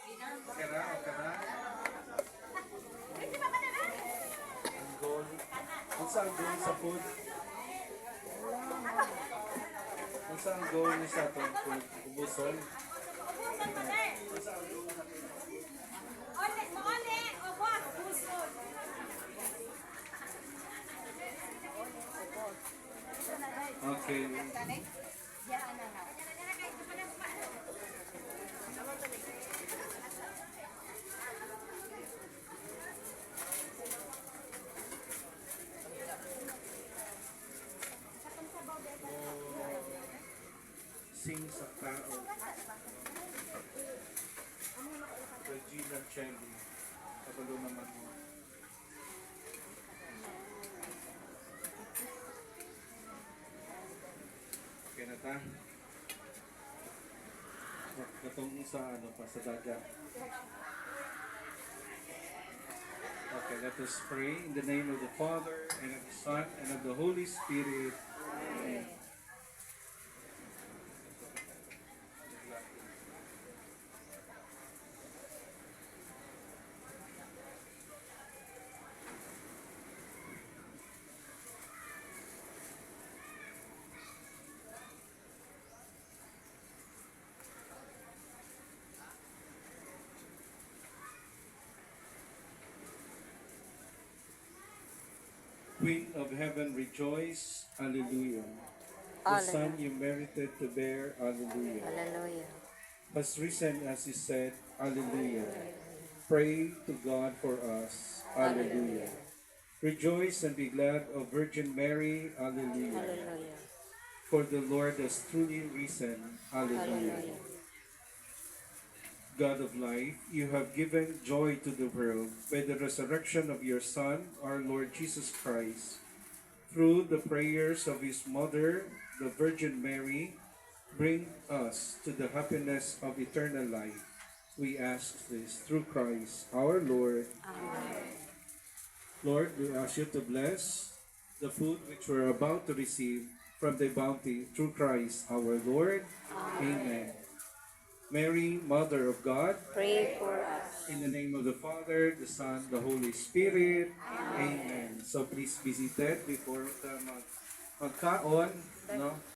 Okay na, okay na. Ang goal. Kung saan goal sa food? Kung saan goal ni sa itong food? Ubuson? Okay. Sing sa tao. Regina Chelly. Kabalo naman mo. Okay na ta? Katong sa ano pa sa dagat. Okay, let us pray in the name of the Father, and of the Son, and of the Holy Spirit. Amen. Queen of heaven, rejoice, Alleluia. The Son you merited to bear, Alleluia. Hallelujah. Has risen as he said, Alleluia. Pray to God for us, Alleluia. Rejoice and be glad, O Virgin Mary, Alleluia. Hallelujah. For the Lord has truly risen, Alleluia. Hallelujah. God of life, you have given joy to the world by the resurrection of your Son, our Lord Jesus Christ. Through the prayers of his mother, the Virgin Mary, bring us to the happiness of eternal life. We ask this through Christ, our Lord. Amen. Lord, we ask you to bless the food which we're about to receive from thy bounty through Christ, our Lord. Amen. Mary, Mother of God, Pray for us. in the name of the Father, the Son, the Holy Spirit. Amen. So please be seated before the magkaon, no?